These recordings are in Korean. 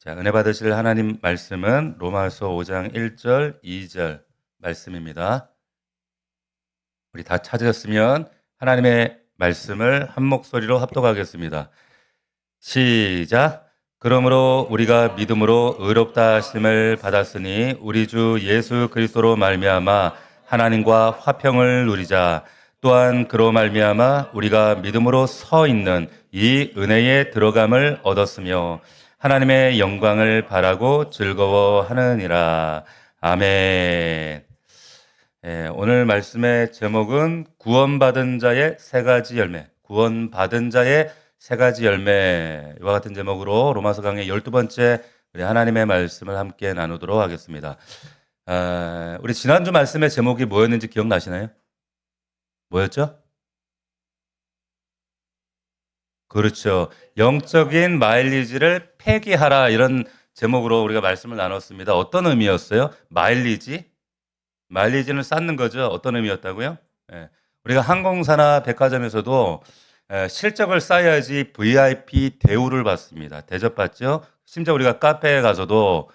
자, 은혜 받으실 하나님 말씀은 로마서 5장 1절, 2절 말씀입니다. 우리 다 찾으셨으면 하나님의 말씀을 한 목소리로 합독하겠습니다. 시작. 그러므로 우리가 믿음으로 의롭다 하심을 받았으니 우리 주 예수 그리스도로 말미암아 하나님과 화평을 누리자. 또한 그로 말미암아 우리가 믿음으로 서 있는 이 은혜에 들어감을 얻었으며 하나님의 영광을 바라고 즐거워하느니라. 아멘. 오늘 말씀의 제목은 구원받은 자의 세 가지 열매, 구원받은 자의 세 가지 열매, 이와 같은 제목으로 로마서 강의 12번째 우리 하나님의 말씀을 함께 나누도록 하겠습니다. 우리 지난주 말씀의 제목이 뭐였는지 기억나시나요? 뭐였죠? 그렇죠. 영적인 마일리지를 폐기하라, 이런 제목으로 우리가 말씀을 나눴습니다. 어떤 의미였어요? 마일리지는 쌓는 거죠. 어떤 의미였다고요? 우리가 항공사나 백화점에서도 실적을 쌓아야지 VIP 대우를 받습니다. 대접받죠. 심지어 우리가 카페에 가서도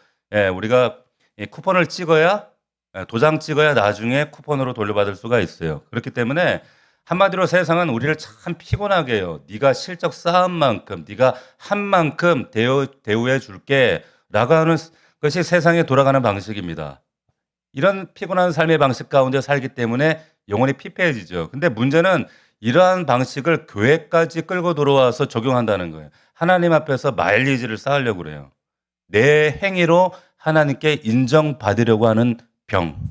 우리가 이 쿠폰을 찍어야, 도장 찍어야 나중에 쿠폰으로 돌려받을 수가 있어요. 그렇기 때문에 한마디로 세상은 우리를 참 피곤하게 해요. 네가 실적 쌓은 만큼, 네가 한 만큼 대우해 줄게 라고 하는 것이 세상에 돌아가는 방식입니다. 이런 피곤한 삶의 방식 가운데 살기 때문에 영혼이 피폐해지죠. 근데 문제는 이러한 방식을 교회까지 끌고 들어와서 적용한다는 거예요. 하나님 앞에서 마일리지를 쌓으려고 그래요. 내 행위로 하나님께 인정받으려고 하는 병.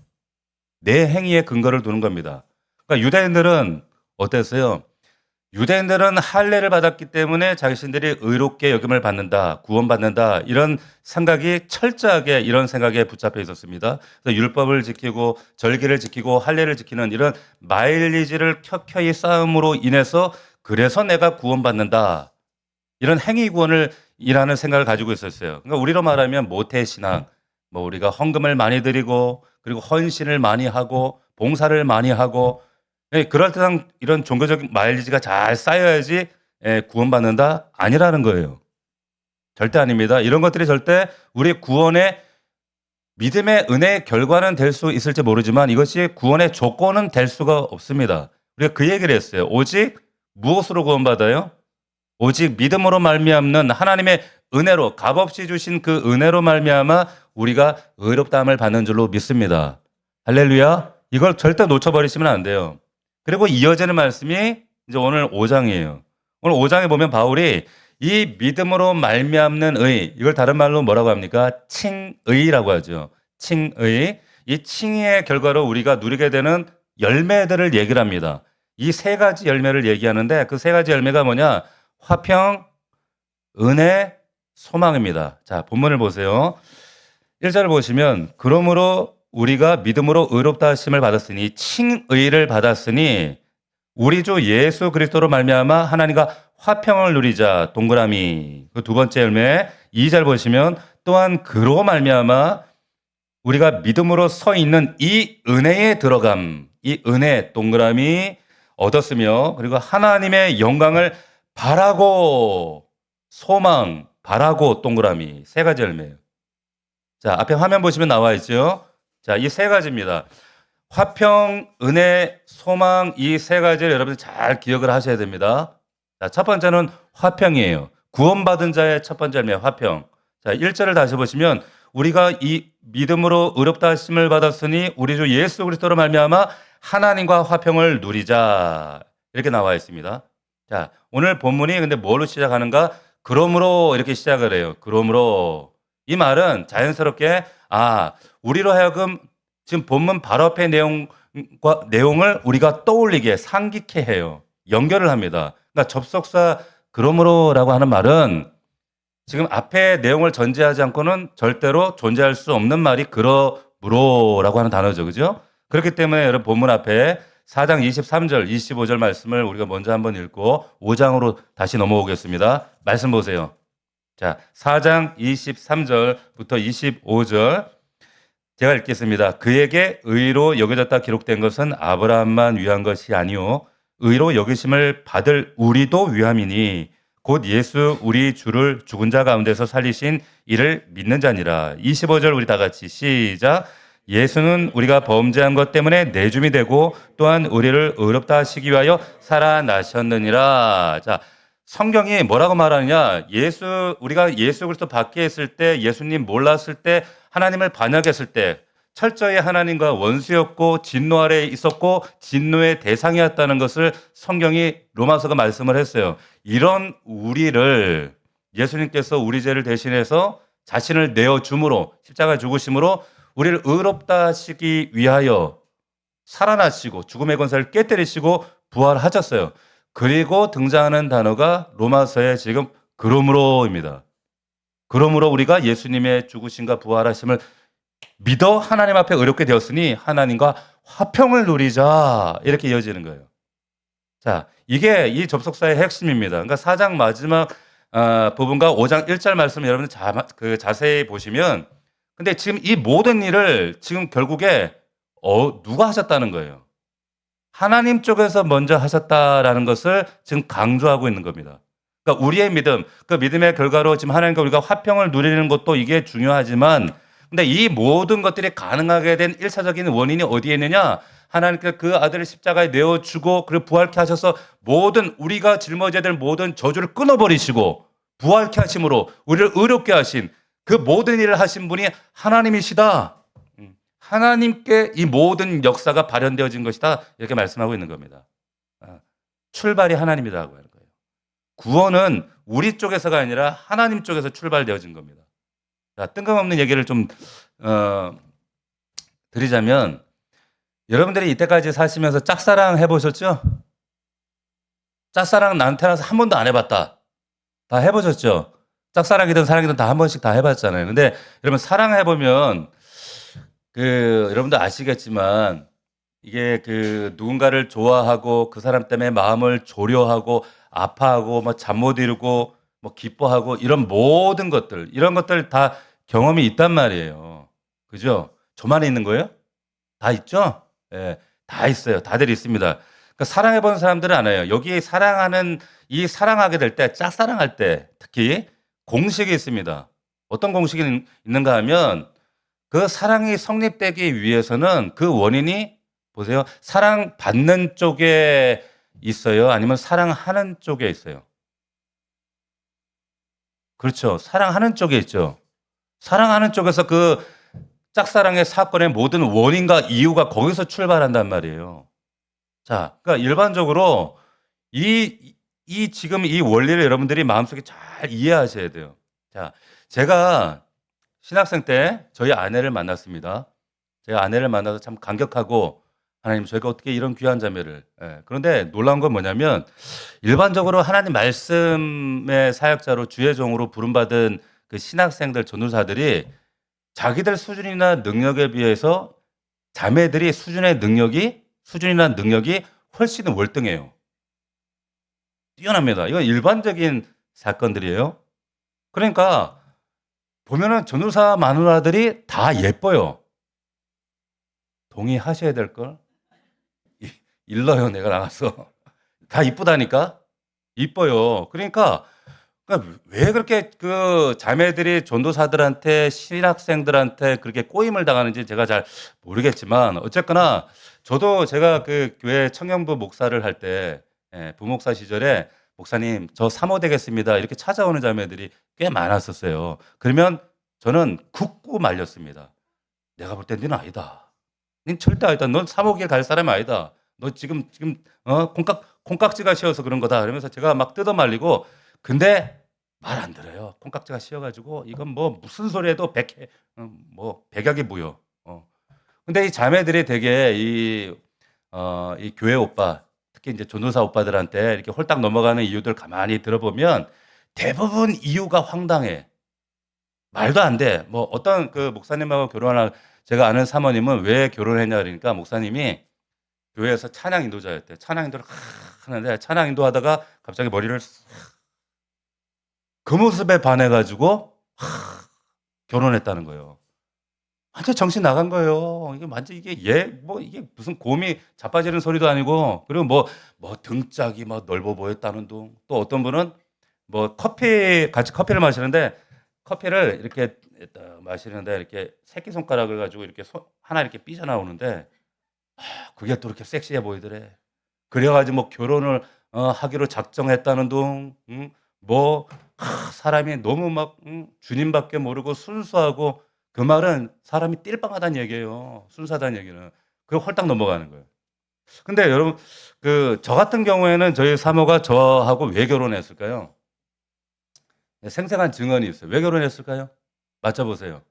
내 행위에 근거를 두는 겁니다. 그러니까 유대인들은 어땠어요? 유대인들은 할례를 받았기 때문에 자신들이 의롭게 여김을 받는다, 구원받는다, 이런 생각이 철저하게 이런 생각에 붙잡혀 있었습니다. 그래서 율법을 지키고 절기를 지키고 할례를 지키는 이런 마일리지를 켜켜이 쌓음으로 인해서 그래서 내가 구원받는다, 이런 행위 구원을 이라는 생각을 가지고 있었어요. 그러니까 우리로 말하면 모태신앙, 뭐 우리가 헌금을 많이 드리고 그리고 헌신을 많이 하고 봉사를 많이 하고, 그럴듯한 이런 종교적 마일리지가 잘 쌓여야지 구원받는다? 아니라는 거예요. 절대 아닙니다. 이런 것들이 절대 우리 구원의 믿음의 은혜의 결과는 될 수 있을지 모르지만 이것이 구원의 조건은 될 수가 없습니다. 우리가 그 얘기를 했어요. 오직 무엇으로 구원받아요? 오직 믿음으로 말미암는 하나님의 은혜로, 값없이 주신 그 은혜로 말미암아 우리가 의롭다함을 받는 줄로 믿습니다. 할렐루야. 이걸 절대 놓쳐버리시면 안 돼요. 그리고 이어지는 말씀이 이제 오늘 5장이에요. 오늘 5장에 보면 바울이 이 믿음으로 말미암는 의, 이걸 다른 말로 뭐라고 합니까? 칭의라고 하죠. 칭의. 이 칭의의 결과로 우리가 누리게 되는 열매들을 얘기를 합니다. 이 세 가지 열매를 얘기하는데 그 세 가지 열매가 뭐냐? 화평, 은혜, 소망입니다. 자, 본문을 보세요. 1절을 보시면 그러므로 우리가 믿음으로 의롭다 하심을 받았으니, 칭의를 받았으니 우리 주 예수 그리스도로 말미암아 하나님과 화평을 누리자. 동그라미. 그 두 번째 열매 2절 보시면 또한 그로 말미암아 우리가 믿음으로 서 있는 이 은혜에 들어감. 이 은혜 동그라미 얻었으며 그리고 하나님의 영광을 바라고, 소망 바라고 동그라미. 세 가지 열매예요. 자, 앞에 화면 보시면 나와 있죠. 자, 이 세 가지입니다. 화평, 은혜, 소망, 이 세 가지를 여러분들 잘 기억을 하셔야 됩니다. 자, 첫 번째는 화평이에요. 구원받은 자의 첫 번째 열매, 화평. 자, 1절을 다시 보시면 우리가 이 믿음으로 의롭다 하심을 받았으니 우리 주 예수 그리스도로 말미암아 하나님과 화평을 누리자. 이렇게 나와 있습니다. 자, 오늘 본문이 근데 뭘로 시작하는가? 그러므로 이렇게 시작을 해요. 그러므로. 이 말은 자연스럽게 우리로 하여금 지금 본문 바로 앞의 내용을 우리가 떠올리게, 상기케 해요. 연결을 합니다. 그러니까 접속사 그러므로라고 하는 말은 지금 앞에 내용을 전제하지 않고는 절대로 존재할 수 없는 말이 그러므로라고 하는 단어죠. 그죠? 그렇기 때문에 여러분 본문 앞에 4장 23절, 25절 말씀을 우리가 먼저 한번 읽고 5장으로 다시 넘어오겠습니다. 말씀 보세요. 자, 4장 23절부터 25절 제가 읽겠습니다. 그에게 의로 여겨졌다 기록된 것은 아브라함만 위한 것이 아니요 의로 여기심을 받을 우리도 위함이니 곧 예수 우리 주를 죽은 자 가운데서 살리신 이를 믿는 자니라. 25절 우리 다 같이 시작. 예수는 우리가 범죄한 것 때문에 내줌이 되고 또한 우리를 의롭다 하시기 위하여 살아나셨느니라. 자, 성경이 뭐라고 말하느냐? 우리가 예수 그리스도 밖에 있을 때, 예수님 몰랐을 때, 하나님을 반역했을 때 철저히 하나님과 원수였고 진노 아래에 있었고 진노의 대상이었다는 것을 성경이 로마서가 말씀을 했어요. 이런 우리를 예수님께서 우리 죄를 대신해서 자신을 내어줌으로 십자가 죽으심으로 우리를 의롭다 하시기 위하여 살아나시고 죽음의 권세를 깨뜨리시고 부활하셨어요. 그리고 등장하는 단어가 로마서에 지금 그러므로입니다. 그러므로 우리가 예수님의 죽으심과 부활하심을 믿어 하나님 앞에 의롭게 되었으니 하나님과 화평을 누리자 이렇게 이어지는 거예요. 자, 이게 이 접속사의 핵심입니다. 그러니까 4장 마지막 부분과 5장 1절 말씀 여러분들 자세히 보시면 근데 지금 이 모든 일을 지금 결국에 누가 하셨다는 거예요. 하나님 쪽에서 먼저 하셨다라는 것을 지금 강조하고 있는 겁니다. 그러니까 우리의 믿음, 그 믿음의 결과로 지금 하나님과 우리가 화평을 누리는 것도 이게 중요하지만 근데 이 모든 것들이 가능하게 된 1차적인 원인이 어디에 있느냐? 하나님께서 그 아들을 십자가에 내어주고 그리고 부활케 하셔서 모든 우리가 짊어져야 될 모든 저주를 끊어버리시고 부활케 하심으로 우리를 의롭게 하신 그 모든 일을 하신 분이 하나님이시다. 하나님께 이 모든 역사가 발현되어진 것이다. 이렇게 말씀하고 있는 겁니다. 출발이 하나님이라고 하는 거예요. 구원은 우리 쪽에서가 아니라 하나님 쪽에서 출발되어진 겁니다. 자, 뜬금없는 얘기를 좀 드리자면 여러분들이 이때까지 사시면서 짝사랑 해보셨죠? 짝사랑 난 태어나서 한 번도 안 해봤다. 다 해보셨죠? 짝사랑이든 사랑이든 다 한 번씩 다 해봤잖아요. 근데 여러분 사랑해보면 여러분도 아시겠지만 이게 누군가를 좋아하고 그 사람 때문에 마음을 조려하고 아파하고 뭐 잠 못 이루고 뭐 기뻐하고 이런 모든 것들 이런 것들 다 경험이 있단 말이에요. 그죠? 저만 있는 거예요? 다 있죠? 예, 다 있어요. 다들 있습니다. 그러니까 사랑해본 사람들은 알아요. 여기 사랑하게 될 때, 짝사랑할 때 특히 공식이 있습니다. 어떤 공식이 있는가 하면 그 사랑이 성립되기 위해서는 그 원인이 보세요. 사랑받는 쪽에 있어요? 아니면 사랑하는 쪽에 있어요? 그렇죠. 사랑하는 쪽에 있죠. 사랑하는 쪽에서 그 짝사랑의 사건의 모든 원인과 이유가 거기서 출발한단 말이에요. 자, 그러니까 일반적으로 지금 이 원리를 여러분들이 마음속에 잘 이해하셔야 돼요. 자, 제가 신학생 때 저희 아내를 만났습니다. 제가 아내를 만나서 참 감격하고 하나님 저희가 어떻게 이런 귀한 자매를 그런데 놀라운 건 뭐냐면 일반적으로 하나님 말씀의 사역자로 주의 종으로 부름받은 그 신학생들 전도사들이 자기들 수준이나 능력에 비해서 자매들이 수준이나 능력이 훨씬 월등해요. 뛰어납니다. 이건 일반적인 사건들이에요. 그러니까 보면은 전도사 마누라들이 다 예뻐요. 동의하셔야 될 걸. 일러요, 내가 나가서. 다 이쁘다니까? 이뻐요. 그러니까 왜 그렇게 그 자매들이 전도사들한테 신학생들한테 그렇게 꼬임을 당하는지 제가 잘 모르겠지만 어쨌거나 저도 제가 그 교회 청년부 목사를 할 때 부목사 시절에 목사님 저 사모 되겠습니다. 이렇게 찾아오는 자매들이 꽤 많았었어요. 그러면 저는 굳고 말렸습니다. 내가 볼 땐 너는 아니다. 넌 절대 아니다. 넌 사모길 갈 사람이 아니다. 너 지금 콩깍지가 씌어서 그런 거다. 그러면서 제가 막 뜯어 말리고 근데 말 안 들어요. 콩깍지가 씌어가지고 이건 뭐 무슨 소리 해도 백약이 무효. 근데 이 자매들이 되게 이 교회 오빠, 특히 이제 전도사 오빠들한테 이렇게 홀딱 넘어가는 이유들 가만히 들어보면 대부분 이유가 황당해. 말도 안 돼. 뭐 어떤 그 목사님하고 결혼한 제가 아는 사모님은 왜 결혼했냐 그러니까 목사님이 교회에서 찬양 인도자였대. 찬양 인도를 하는데 찬양 인도하다가 갑자기 머리를 그 모습에 반해가지고 결혼했다는 거예요. 완전 정신 나간 거예요. 이게 완전 이게 이게 무슨 곰이 자빠지는 소리도 아니고 그리고 뭐 등짝이 막 넓어 보였다는 둥. 또 어떤 분은 뭐 같이 커피를 마시는데 커피를 이렇게 딱 마시는데 이렇게 새끼손가락을 가지고 이렇게 하나 이렇게 삐져나오는데 그게 또 이렇게 섹시해 보이더래. 그래 가지고 뭐 결혼을 하기로 작정했다는 둥, 뭐 사람이 너무 막 주님밖에 모르고 순수하고 그 말은 사람이 띨빵하다는 얘기예요. 순수하다는 얘기는. 그거 홀딱 넘어가는 거예요. 근데 여러분 저 같은 경우에는 저희 사모가 저하고 왜 결혼했을까요? 네, 생생한 증언이 있어요. 왜 결혼했을까요? 맞춰 보세요.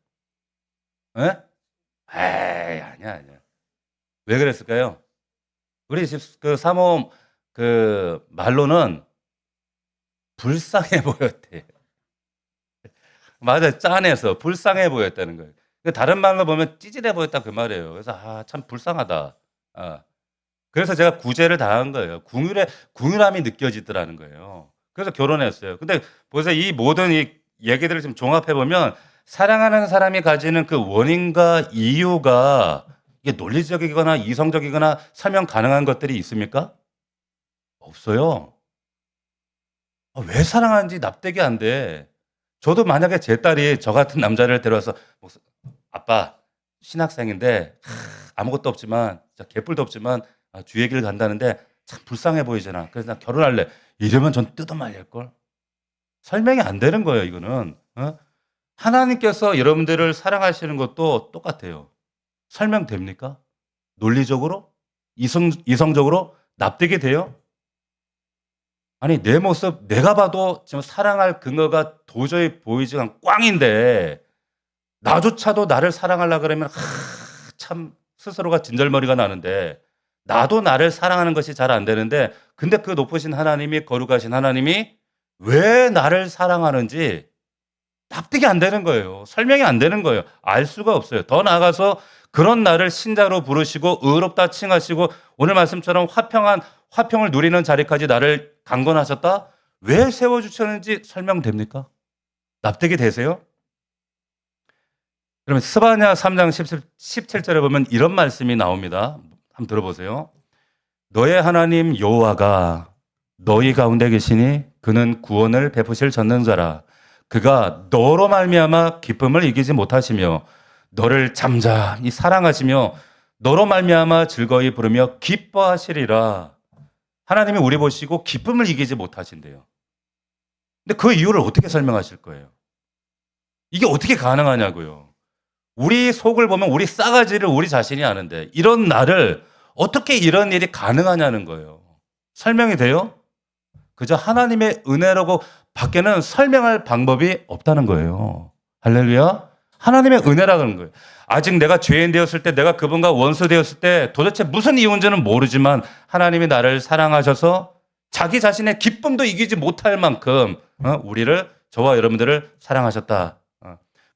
예? 에이 아니야, 아니야. 왜 그랬을까요? 우리 집 사모 말로는 불쌍해 보였대. 맞아요. 짠해서 불쌍해 보였다는 거예요. 다른 말로 보면 찌질해 보였다 그 말이에요. 그래서 참 불쌍하다. 아. 그래서 제가 구제를 당한 거예요. 궁휼함이 느껴지더라는 거예요. 그래서 결혼했어요. 근데 보세요. 이 모든 이 얘기들을 좀 종합해 보면 사랑하는 사람이 가지는 그 원인과 이유가 이게 논리적이거나 이성적이거나 설명 가능한 것들이 있습니까? 없어요. 왜 사랑하는지 납득이 안 돼. 저도 만약에 제 딸이 저 같은 남자를 데려와서 "아빠 신학생인데 아무것도 없지만 진짜 개뿔도 없지만 주의 길 간다는데 참 불쌍해 보이잖아. 그래서 나 결혼할래." 이러면 전 뜯어 말릴걸. 설명이 안 되는 거예요 이거는. 하나님께서 여러분들을 사랑하시는 것도 똑같아요. 설명됩니까? 논리적으로? 이성적으로 납득이 돼요? 아니 내 모습 내가 봐도 지금 사랑할 근거가 도저히 보이지가 않고 꽝인데 나조차도 나를 사랑하려 그러면 참 스스로가 진절머리가 나는데 나도 나를 사랑하는 것이 잘 안 되는데 근데 그 높으신 하나님이 거룩하신 하나님이 왜 나를 사랑하는지 납득이 안 되는 거예요. 설명이 안 되는 거예요. 알 수가 없어요. 더 나아가서 그런 나를 신자로 부르시고 의롭다 칭하시고 오늘 말씀처럼 화평을 누리는 자리까지 나를 강건하셨다? 왜 세워 주셨는지 설명됩니까? 납득이 되세요? 그러면 스바냐 3장 17절에 보면 이런 말씀이 나옵니다. 한번 들어보세요. 너의 하나님 여호와가 너희 가운데 계시니 그는 구원을 베푸실 전능자라. 그가 너로 말미암아 기쁨을 이기지 못하시며 너를 잠잠히 사랑하시며 너로 말미암아 즐거이 부르며 기뻐하시리라. 하나님이 우리 보시고 기쁨을 이기지 못하신대요. 근데 그 이유를 어떻게 설명하실 거예요? 이게 어떻게 가능하냐고요. 우리 속을 보면 우리 싸가지를 우리 자신이 아는데 이런 나를 어떻게 이런 일이 가능하냐는 거예요. 설명이 돼요? 그저 하나님의 은혜라고 밖에는 설명할 방법이 없다는 거예요. 할렐루야. 하나님의 은혜라는 거예요. 아직 내가 죄인 되었을 때 내가 그분과 원수 되었을 때 도대체 무슨 이유인지는 모르지만 하나님이 나를 사랑하셔서 자기 자신의 기쁨도 이기지 못할 만큼 저와 여러분들을 사랑하셨다.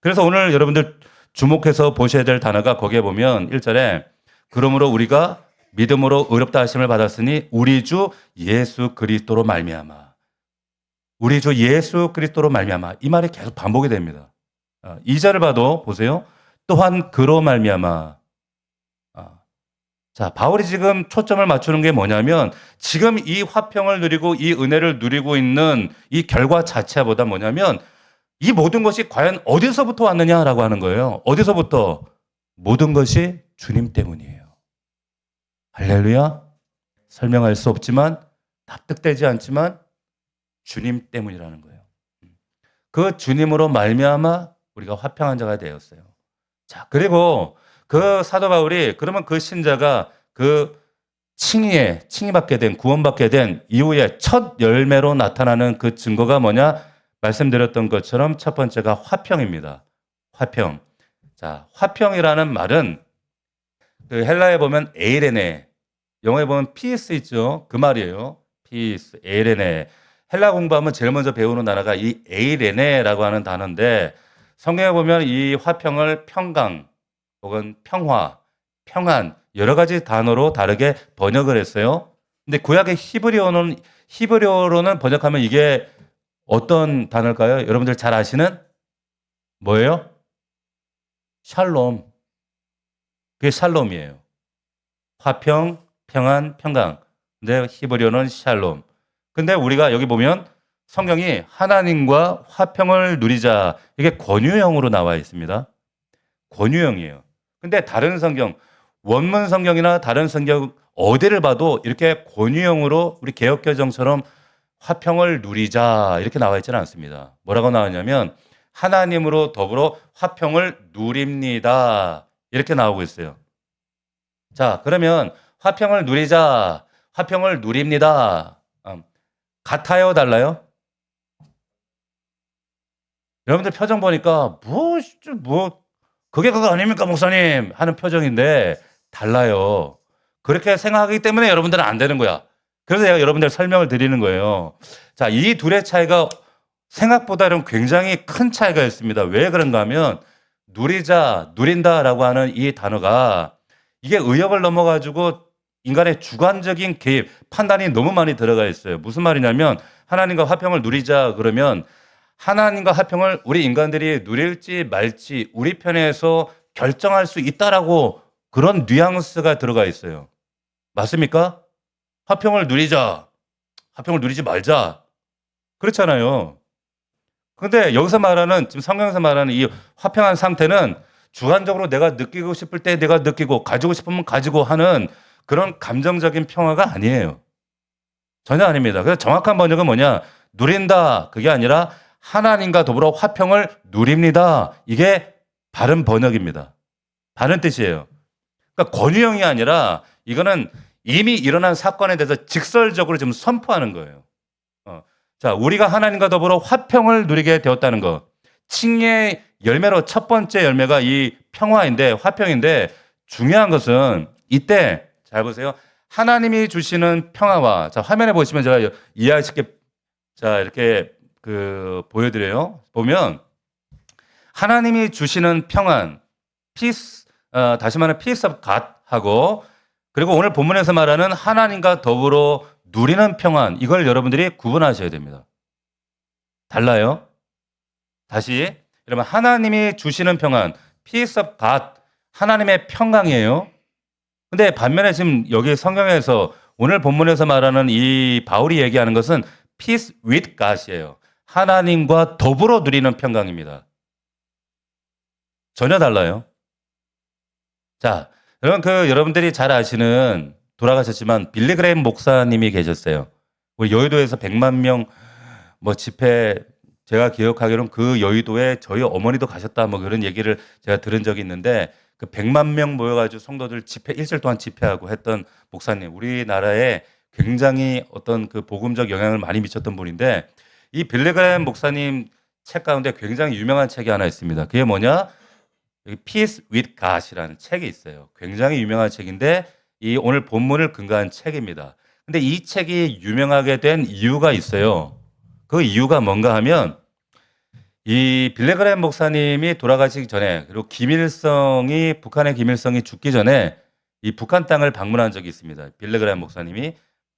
그래서 오늘 여러분들 주목해서 보셔야 될 단어가 거기에 보면 1절에 그러므로 우리가 믿음으로 의롭다 하심을 받았으니 우리 주 예수 그리스도로 말미암아. 우리 주 예수 그리스도로 말미암아. 이 말이 계속 반복이 됩니다. 2절을 봐도 보세요. 또한 그로 말미암아. 자, 바울이 지금 초점을 맞추는 게 뭐냐면 지금 이 화평을 누리고 이 은혜를 누리고 있는 이 결과 자체보다 뭐냐면 이 모든 것이 과연 어디서부터 왔느냐라고 하는 거예요. 어디서부터? 모든 것이 주님 때문이에요. 할렐루야. 설명할 수 없지만 납득되지 않지만 주님 때문이라는 거예요. 그 주님으로 말미암아 우리가 화평한 자가 되었어요. 자, 그리고 그 사도 바울이 그러면 그 신자가 그 칭의받게 된 구원받게 된 이후에 첫 열매로 나타나는 그 증거가 뭐냐? 말씀드렸던 것처럼 첫 번째가 화평입니다. 화평. 자, 화평이라는 말은 그 헬라에 보면 에이레네, 영어에 보면 피스 있죠. 그 말이에요. 피스, 에이레네. 헬라 공부하면 제일 먼저 배우는 단어가 이 에이레네라고 하는 단어인데 성경에 보면 이 화평을 평강 혹은 평화, 평안 여러 가지 단어로 다르게 번역을 했어요. 근데 구약의 히브리어로는 번역하면 이게 어떤 단어일까요? 여러분들 잘 아시는 뭐예요? 샬롬. 그게 샬롬이에요. 화평, 평안, 평강. 근데 히브리어는 샬롬. 근데 우리가 여기 보면 성경이 하나님과 화평을 누리자 이게 권유형으로 나와 있습니다. 권유형이에요. 근데 다른 성경, 원문 성경이나 다른 성경 어디를 봐도 이렇게 권유형으로 우리 개역개정처럼 화평을 누리자 이렇게 나와 있지는 않습니다. 뭐라고 나왔냐면 하나님으로 더불어 화평을 누립니다. 이렇게 나오고 있어요. 자, 그러면 화평을 누리자, 화평을 누립니다. 같아요, 달라요? 여러분들 표정 보니까 그게 그거 아닙니까, 목사님? 하는 표정인데 달라요. 그렇게 생각하기 때문에 여러분들은 안 되는 거야. 그래서 제가 여러분들 설명을 드리는 거예요. 자, 이 둘의 차이가 생각보다는 굉장히 큰 차이가 있습니다. 왜 그런가 하면 누리자, 누린다라고 하는 이 단어가 이게 의역을 넘어가지고 인간의 주관적인 개입, 판단이 너무 많이 들어가 있어요. 무슨 말이냐면 하나님과 화평을 누리자 그러면 하나님과 화평을 우리 인간들이 누릴지 말지 우리 편에서 결정할 수 있다라고 그런 뉘앙스가 들어가 있어요. 맞습니까? 화평을 누리자, 화평을 누리지 말자. 그렇잖아요. 근데 여기서 말하는, 지금 성경에서 말하는 이 화평한 상태는 주관적으로 내가 느끼고 싶을 때 내가 느끼고 가지고 싶으면 가지고 하는 그런 감정적인 평화가 아니에요. 전혀 아닙니다. 그래서 정확한 번역은 뭐냐? 누린다. 그게 아니라 하나님과 더불어 화평을 누립니다. 이게 바른 번역입니다. 바른 뜻이에요. 그러니까 권유형이 아니라 이거는 이미 일어난 사건에 대해서 직설적으로 지금 선포하는 거예요. 자, 우리가 하나님과 더불어 화평을 누리게 되었다는 것. 칭의 열매로 첫 번째 열매가 이 평화인데, 화평인데, 중요한 것은 이때 잘 보세요. 하나님이 주시는 평화와, 자, 화면에 보시면 제가 이해할 수 있게, 자, 이렇게 보여드려요. 보면 하나님이 주시는 평안, peace, 다시 말하면 peace of God하고, 그리고 오늘 본문에서 말하는 하나님과 더불어 누리는 평안, 이걸 여러분들이 구분하셔야 됩니다. 달라요. 다시, 여러분 하나님이 주시는 평안, peace of God, 하나님의 평강이에요. 근데 반면에 지금 여기 성경에서 오늘 본문에서 말하는 이 바울이 얘기하는 것은 peace with God이에요. 하나님과 더불어 누리는 평강입니다. 전혀 달라요. 자, 여러분들이 잘 아시는 돌아가셨지만 빌리 그레임 목사님이 계셨어요. 우리 여의도에서 100만 명 집회, 제가 기억하기로는 그 여의도에 저희 어머니도 가셨다 그런 얘기를 제가 들은 적이 있는데 그 100만 명 모여가지고 성도들 일주일 동안 집회하고 했던 목사님, 우리나라에 굉장히 어떤 그 복음적 영향을 많이 미쳤던 분인데 이 빌리 그레임 목사님 책 가운데 굉장히 유명한 책이 하나 있습니다. 그게 뭐냐? 여기 Peace with God이라는 책이 있어요. 굉장히 유명한 책인데 이 오늘 본문을 근거한 책입니다. 근데 이 책이 유명하게 된 이유가 있어요. 그 이유가 뭔가 하면 이 빌리 그레임 목사님이 돌아가시기 전에, 그리고 북한의 김일성이 죽기 전에 이 북한 땅을 방문한 적이 있습니다. 빌리 그레임 목사님이.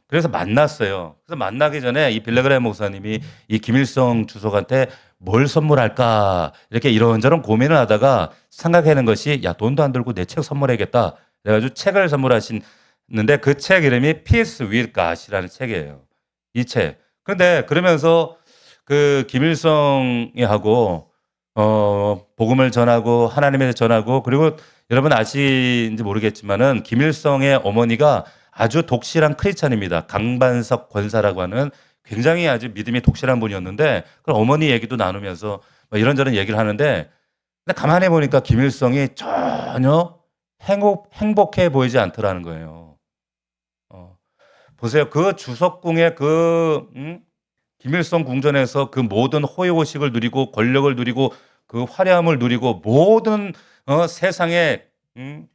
그래서 만났어요. 그래서 만나기 전에 이 빌리 그레임 목사님이 이 김일성 주석한테 뭘 선물할까 이렇게 이런저런 고민을 하다가 생각하는 것이, 야, 돈도 안 들고 내 책 선물해야겠다. 그래가지고 책을 선물하시는데 그 책 이름이 Peace with God이라는 책이에요. 이 책. 그런데 그러면서 그 김일성이 하고 복음을 전하고 하나님에 전하고, 그리고 여러분 아시는지 모르겠지만은 김일성의 어머니가 아주 독실한 크리스찬입니다. 강반석 권사라고 하는 굉장히 아주 믿음이 독실한 분이었는데, 그럼 어머니 얘기도 나누면서 이런저런 얘기를 하는데, 근데 가만히 보니까 김일성이 전혀 행복해 보이지 않더라는 거예요. 보세요. 그 주석궁의 김일성 궁전에서 그 모든 호의호식을 누리고 권력을 누리고 그 화려함을 누리고 모든 세상의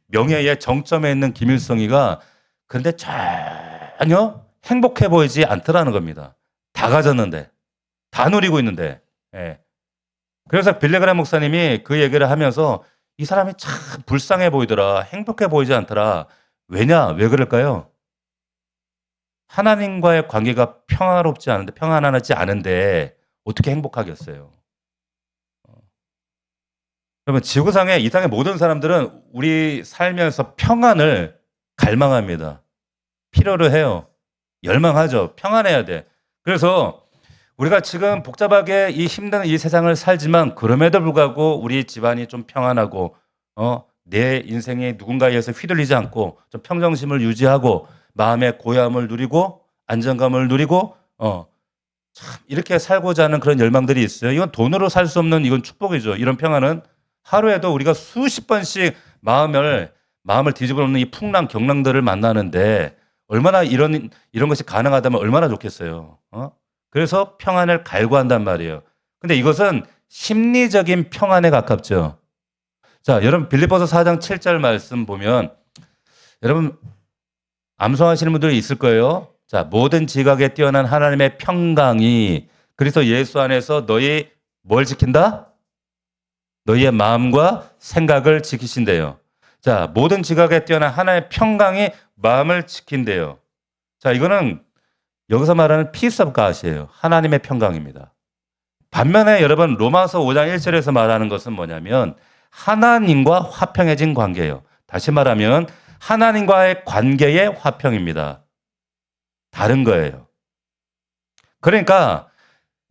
명예의 정점에 있는 김일성이가 근데 전혀 행복해 보이지 않더라는 겁니다. 다 가졌는데, 다 누리고 있는데. 예. 그래서 빌리 그레임 목사님이 그 얘기를 하면서 이 사람이 참 불쌍해 보이더라. 행복해 보이지 않더라. 왜냐? 왜 그럴까요? 하나님과의 관계가 평안하지 않은데 어떻게 행복하겠어요? 그러면 지구상에, 이 땅의 모든 사람들은 우리 살면서 평안을 갈망합니다. 필요로 해요. 열망하죠. 평안해야 돼. 그래서 우리가 지금 복잡하게 이 힘든 이 세상을 살지만 그럼에도 불구하고 우리 집안이 좀 평안하고 내 인생에 누군가에 의해서 휘둘리지 않고 좀 평정심을 유지하고 마음의 고요함을 누리고 안정감을 누리고 참 이렇게 살고자 하는 그런 열망들이 있어요. 이건 돈으로 살 수 없는 이건 축복이죠. 이런 평안은 하루에도 우리가 수십 번씩 마음을 뒤집어 놓는 이 풍랑 경랑들을 만나는데 얼마나 이런 것이 가능하다면 얼마나 좋겠어요. 그래서 평안을 갈구한단 말이에요. 근데 이것은 심리적인 평안에 가깝죠. 자, 여러분 빌립보서 4장 7절 말씀 보면 여러분 암송하시는 분들이 있을 거예요. 자, 모든 지각에 뛰어난 하나님의 평강이 그리스도 예수 안에서 너희 뭘 지킨다? 너희의 마음과 생각을 지키신대요. 자, 모든 지각에 뛰어난 하나님의 평강이 마음을 지킨대요. 자, 이거는 여기서 말하는 peace of God이에요. 하나님의 평강입니다. 반면에 여러분 로마서 5장 1절에서 말하는 것은 뭐냐면 하나님과 화평해진 관계예요. 다시 말하면 하나님과의 관계의 화평입니다. 다른 거예요. 그러니까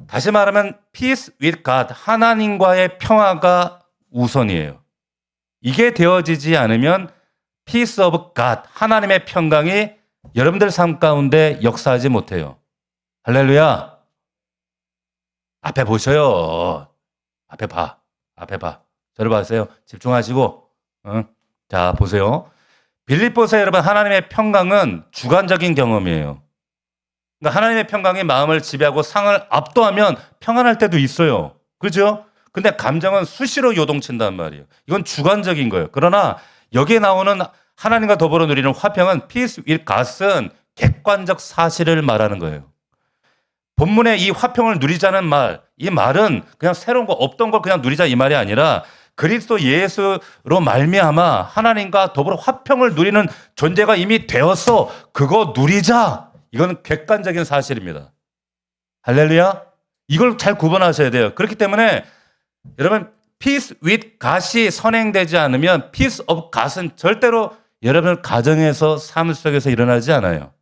다시 말하면 peace with God, 하나님과의 평화가 우선이에요. 이게 되어지지 않으면 peace of God, 하나님의 평강이 여러분들 삶 가운데 역사하지 못해요. 할렐루야. 앞에 보셔요. 앞에 봐. 저를 봐세요. 집중하시고. 자, 보세요. 빌립보서 여러분 하나님의 평강은 주관적인 경험이에요. 그러니까 하나님의 평강이 마음을 지배하고 상을 압도하면 평안할 때도 있어요. 그렇죠? 근데 감정은 수시로 요동친단 말이에요. 이건 주관적인 거예요. 그러나 여기에 나오는 하나님과 더불어 누리는 화평은 peace with God은 객관적 사실을 말하는 거예요. 본문에 이 화평을 누리자는 말, 이 말은 그냥 새로운 거 없던 걸 그냥 누리자 이 말이 아니라 그리스도 예수로 말미암아 하나님과 더불어 화평을 누리는 존재가 이미 되어서 그거 누리자. 이건 객관적인 사실입니다. 할렐루야. 이걸 잘 구분하셔야 돼요. 그렇기 때문에 여러분 peace with God이 선행되지 않으면 peace of God은 절대로 여러분 가정에서 삶 속에서 일어나지 않아요.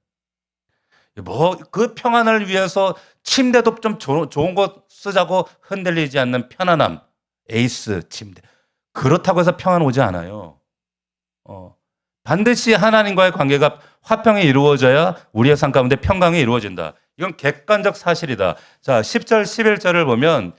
뭐 그 평안을 위해서 침대도 좀 좋은 거 쓰자고 흔들리지 않는 편안함. 에이스 침대. 그렇다고 해서 평안 오지 않아요. 반드시 하나님과의 관계가 화평이 이루어져야 우리의 삶 가운데 평강이 이루어진다. 이건 객관적 사실이다. 자, 10절, 11절을 보면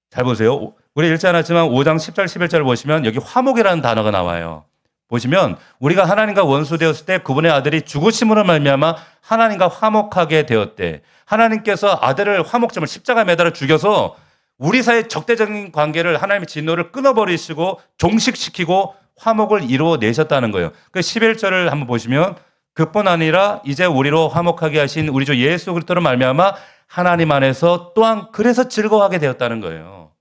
잘 보세요. 우리 읽지 않았지만 5장 10절, 11절을 보시면 여기 화목이라는 단어가 나와요. 보시면 우리가 하나님과 원수되었을 때 그분의 아들이 죽으심으로 말미암아 하나님과 화목하게 되었대. 하나님께서 아들을 화목점을 십자가 매달아 죽여서 우리 사이의 적대적인 관계를 하나님의 진노를 끊어버리시고 종식시키고 화목을 이루어내셨다는 거예요. 그 11절을 한번 보시면 그뿐 아니라 이제 우리로 화목하게 하신 우리 주 예수 그리스도로 말미암아 하나님 안에서 또한 그래서 즐거워하게 되었다는 거예요.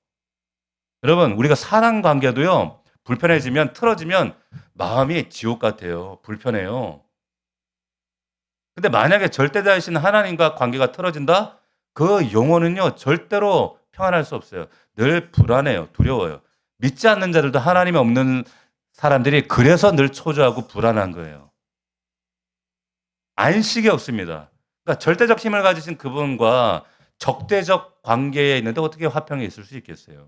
여러분 우리가 사랑 관계도요 불편해지면 틀어지면 마음이 지옥 같아요. 불편해요. 근데 만약에 절대자이신 하나님과 관계가 틀어진다? 그 영혼은요 절대로 평안할 수 없어요. 늘 불안해요. 두려워요. 믿지 않는 자들도 하나님이 없는 사람들이 그래서 늘 초조하고 불안한 거예요. 안식이 없습니다. 그러니까 절대적 힘을 가지신 그분과 적대적 관계에 있는데 어떻게 화평이 있을 수 있겠어요?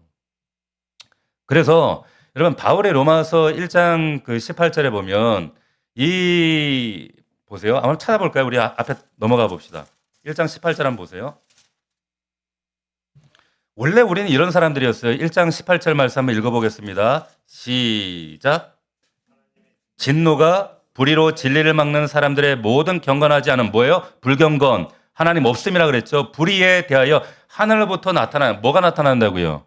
그래서 여러분 바울의 로마서 1장 그 18절에 보면 이 보세요. 한번 찾아볼까요? 우리 앞에 넘어가 봅시다. 1장 18절 한번 보세요. 원래 우리는 이런 사람들이었어요. 1장 18절 말씀 한번 읽어보겠습니다. 시작. 진노가 불의로 진리를 막는 사람들의 모든 경건하지 않은 뭐예요? 불경건. 하나님 없음이라 그랬죠. 불의에 대하여 하늘로부터 나타나는 뭐가 나타난다고요?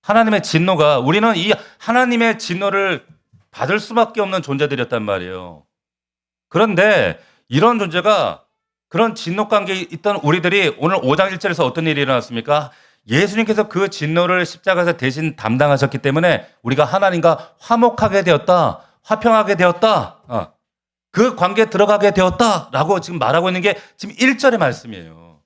하나님의 진노가 우리는 이 하나님의 진노를 받을 수밖에 없는 존재들이었단 말이에요. 그런데 이런 존재가 그런 진노 관계에 있던 우리들이 오늘 5장 1절에서 어떤 일이 일어났습니까? 예수님께서 그 진노를 십자가에서 대신 담당하셨기 때문에 우리가 하나님과 화목하게 되었다. 화평하게 되었다. 그 관계에 들어가게 되었다라고 지금 말하고 있는 게 지금 1절의 말씀이에요.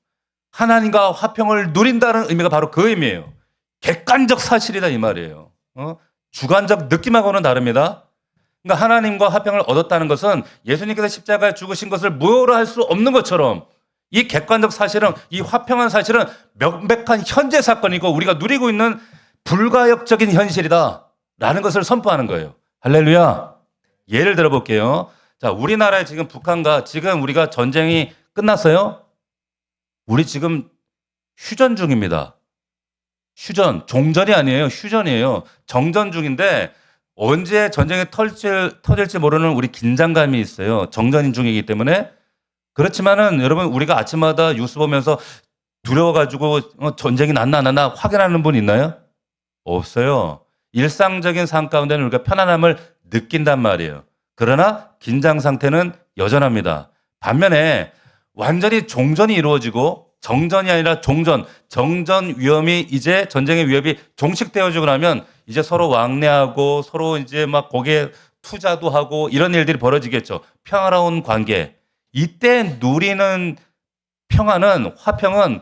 하나님과 화평을 누린다는 의미가 바로 그 의미예요. 객관적 사실이다 이 말이에요. 주관적 느낌하고는 다릅니다. 그러니까 하나님과 화평을 얻었다는 것은 예수님께서 십자가에 죽으신 것을 무효로 할 수 없는 것처럼 이 객관적 사실은, 이 화평한 사실은 명백한 현재 사건이고 우리가 누리고 있는 불가역적인 현실이다라는 것을 선포하는 거예요. 할렐루야. 예를 들어 볼게요. 자, 우리나라에 지금 북한과 지금 우리가 전쟁이 끝났어요? 우리 지금 휴전 중입니다. 휴전, 종전이 아니에요. 휴전이에요. 정전 중인데 언제 전쟁이 터질지 모르는 우리 긴장감이 있어요. 정전 중이기 때문에. 그렇지만은 여러분, 우리가 아침마다 뉴스 보면서 두려워가지고 전쟁이 났나 안 났나 확인하는 분 있나요? 없어요. 일상적인 삶 가운데는 우리가 편안함을 느낀단 말이에요. 그러나 긴장 상태는 여전합니다. 반면에 완전히 종전이 이루어지고 정전이 아니라 종전, 정전 위험이 이제 전쟁의 위협이 종식되어지고 나면 이제 서로 왕래하고 서로 이제 막 거기에 투자도 하고 이런 일들이 벌어지겠죠. 평화로운 관계. 이때 누리는 평화는, 화평은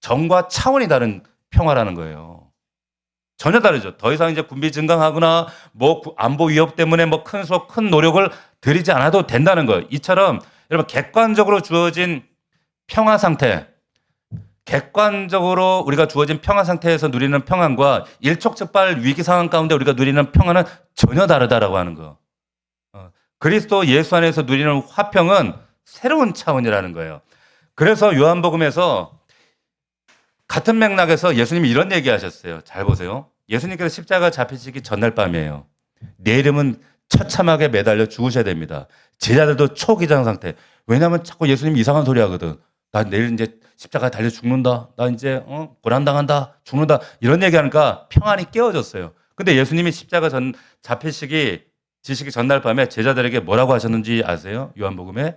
정과 차원이 다른 평화라는 거예요. 전혀 다르죠. 더 이상 이제 군비 증강하거나 뭐 안보 위협 때문에 뭐 큰 노력을 들이지 않아도 된다는 거예요. 이처럼 여러분, 객관적으로 주어진 평화 상태, 객관적으로 우리가 주어진 평화 상태에서 누리는 평안과 일촉즉발 위기 상황 가운데 우리가 누리는 평안은 전혀 다르다라고 하는 거. 그리스도 예수 안에서 누리는 화평은 새로운 차원이라는 거예요. 그래서 요한복음에서 같은 맥락에서 예수님이 이런 얘기하셨어요. 잘 보세요. 예수님께서 십자가 잡히시기 전날 밤이에요. 내일이면 처참하게 매달려 죽으셔야 됩니다. 제자들도 초기장 상태. 왜냐하면 자꾸 예수님 이상한 소리 하거든. 나 내일 이제 십자가에 달려 죽는다. 나 이제 고난당한다. 죽는다. 이런 얘기하니까 평안이 깨어졌어요. 근데 예수님이 십자가 지시기 전날 밤에 제자들에게 뭐라고 하셨는지 아세요? 요한복음에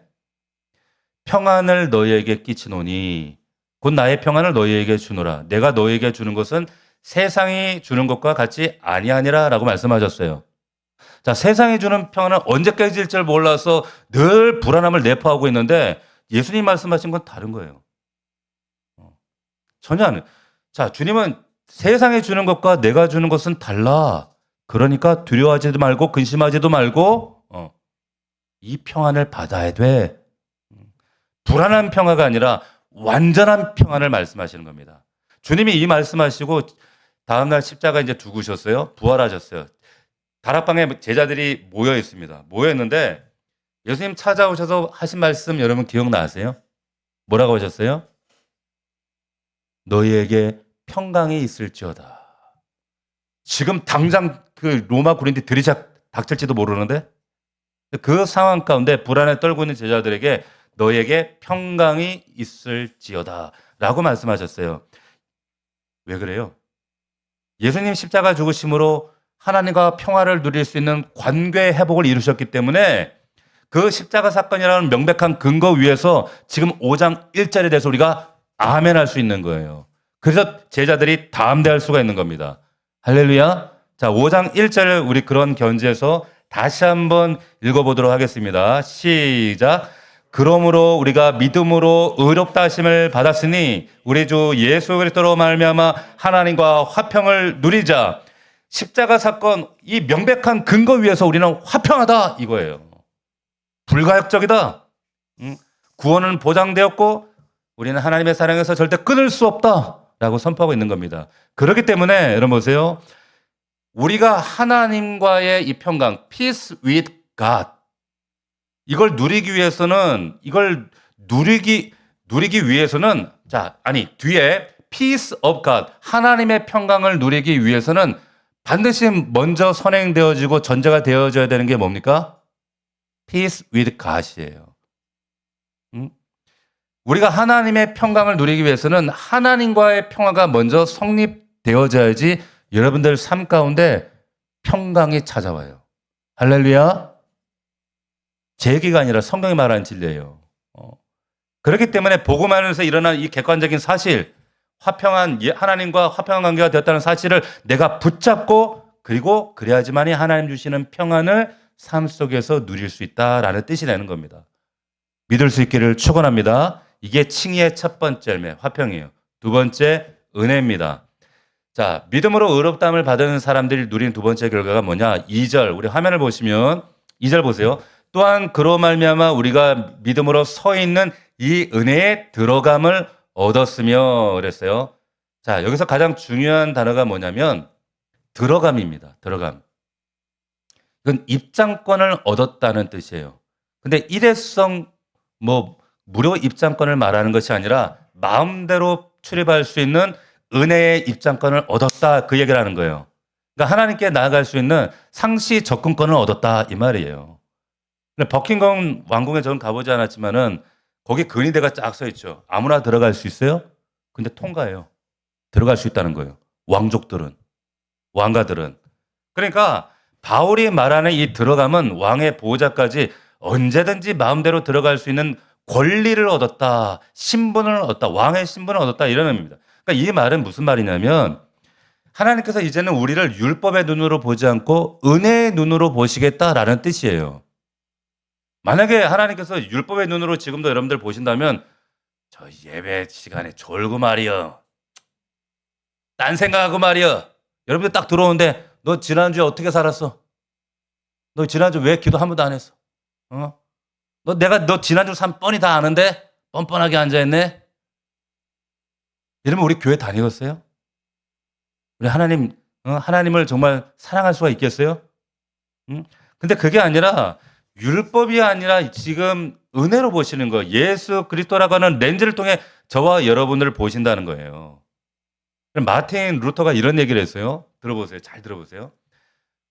평안을 너희에게 끼치노니 곧 나의 평안을 너희에게 주노라. 내가 너희에게 주는 것은 세상이 주는 것과 같이 아니하니라 라고 말씀하셨어요. 자, 세상이 주는 평안은 언제 깨질 줄 몰라서 늘 불안함을 내포하고 있는데 예수님 말씀하신 건 다른 거예요. 전혀 안 해요. 자, 주님은 세상이 주는 것과 내가 주는 것은 달라. 그러니까 두려워하지도 말고 근심하지도 말고 이 평안을 받아야 돼. 불안한 평화가 아니라 완전한 평안을 말씀하시는 겁니다. 주님이 이 말씀하시고 다음날 십자가 이제 죽으셨어요. 부활하셨어요. 다락방에 제자들이 모여 있습니다. 모여 있는데 예수님 찾아오셔서 하신 말씀 여러분 기억나세요? 뭐라고 하셨어요? 너희에게 평강이 있을지어다. 지금 당장 그 로마 군인들이 닥칠지도 모르는데 그 상황 가운데 불안에 떨고 있는 제자들에게 너희에게 평강이 있을지어다 라고 말씀하셨어요. 왜 그래요? 예수님 십자가 죽으심으로 하나님과 평화를 누릴 수 있는 관계 회복을 이루셨기 때문에 그 십자가 사건이라는 명백한 근거 위에서 지금 5장 1절에 대해서 우리가 아멘 할 수 있는 거예요. 그래서 제자들이 담대할 수가 있는 겁니다. 할렐루야. 자, 5장 1절을 우리 그런 견지에서 다시 한번 읽어보도록 하겠습니다. 시작. 그러므로 우리가 믿음으로 의롭다 하심을 받았으니 우리 주 예수 그리스도로 말미암아 하나님과 화평을 누리자. 십자가 사건 이 명백한 근거 위에서 우리는 화평하다 이거예요. 불가역적이다. 구원은 보장되었고 우리는 하나님의 사랑에서 절대 끊을 수 없다라고 선포하고 있는 겁니다. 그렇기 때문에 여러분 보세요. 우리가 하나님과의 이 평강, peace with God, 이걸 누리기 위해서는 뒤에 peace of God, 하나님의 평강을 누리기 위해서는 반드시 먼저 선행되어지고 전제가 되어져야 되는 게 뭡니까? peace with God이에요. 우리가 하나님의 평강을 누리기 위해서는 하나님과의 평화가 먼저 성립되어져야지 여러분들 삶 가운데 평강이 찾아와요. 할렐루야. 제 얘기가 아니라 성경이 말하는 진리예요. 그렇기 때문에 복음 안에서 일어난 이 객관적인 사실, 하나님과 화평한 관계가 되었다는 사실을 내가 붙잡고 그리고 그래야지만이 하나님 주시는 평안을 삶 속에서 누릴 수 있다라는 뜻이 되는 겁니다. 믿을 수 있기를 축원합니다. 이게 칭의의 첫 번째 열매, 화평이에요. 두 번째, 은혜입니다. 자, 믿음으로 의롭다함을 받은 사람들이 누린 두 번째 결과가 뭐냐? 2절, 우리 화면을 보시면 2절 보세요. 또한 그로 말미암아 우리가 믿음으로 서 있는 이 은혜에 들어감을 얻었으며 그랬어요. 자, 여기서 가장 중요한 단어가 뭐냐면 들어감입니다. 들어감. 이건 입장권을 얻었다는 뜻이에요. 근데 일회성 무료 입장권을 말하는 것이 아니라 마음대로 출입할 수 있는 은혜의 입장권을 얻었다 그 얘기를 하는 거예요. 그러니까 하나님께 나아갈 수 있는 상시 접근권을 얻었다 이 말이에요. 근데 버킹엄 왕궁에 저는 가보지 않았지만은 거기 근위대가 쫙 서 있죠. 아무나 들어갈 수 있어요? 근데 통과해요. 들어갈 수 있다는 거예요. 왕족들은, 왕가들은. 그러니까 바울이 말하는 이 들어감은 왕의 보호자까지 언제든지 마음대로 들어갈 수 있는 권리를 얻었다. 신분을 얻었다. 왕의 신분을 얻었다. 이런 의미입니다. 그러니까 이 말은 무슨 말이냐면 하나님께서 이제는 우리를 율법의 눈으로 보지 않고 은혜의 눈으로 보시겠다라는 뜻이에요. 만약에 하나님께서 율법의 눈으로 지금도 여러분들 보신다면 저 예배 시간에 졸고 말이여. 딴 생각하고 말이여. 여러분들 딱 들어오는데 너 지난주에 어떻게 살았어? 너 지난주 왜 기도 한 번도 안 했어? 너 지난주 삶 뻔히 다 아는데 뻔뻔하게 앉아있네? 이러면 우리 교회 다니겠어요? 우리 하나님을 정말 사랑할 수가 있겠어요? 근데 그게 아니라 율법이 아니라 지금 은혜로 보시는 거 예수 그리스도라고 하는 렌즈를 통해 저와 여러분을 보신다는 거예요. 마틴 루터가 이런 얘기를 했어요. 들어보세요. 잘 들어보세요.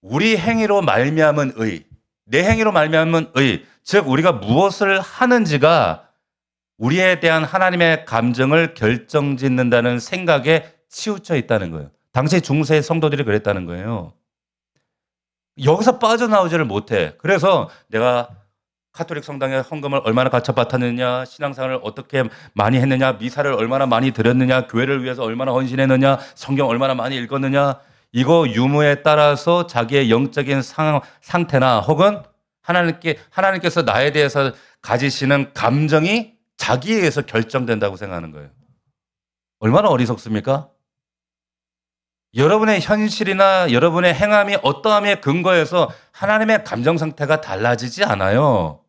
우리 행위로 말미암은 의, 내 행위로 말미암은 의, 즉 우리가 무엇을 하는지가 우리에 대한 하나님의 감정을 결정짓는다는 생각에 치우쳐 있다는 거예요. 당시 중세 성도들이 그랬다는 거예요. 여기서 빠져나오지를 못해. 그래서 내가 카톨릭 성당에 헌금을 얼마나 가처받았느냐, 신앙생활을 어떻게 많이 했느냐, 미사를 얼마나 많이 드렸느냐, 교회를 위해서 얼마나 헌신했느냐, 성경 얼마나 많이 읽었느냐, 이거 유무에 따라서 자기의 영적인 상태나 혹은 하나님께서 나에 대해서 가지시는 감정이 자기에 의해서 결정된다고 생각하는 거예요. 얼마나 어리석습니까? 여러분의 현실이나 여러분의 행함이 어떠함에 근거해서 하나님의 감정 상태가 달라지지 않아요.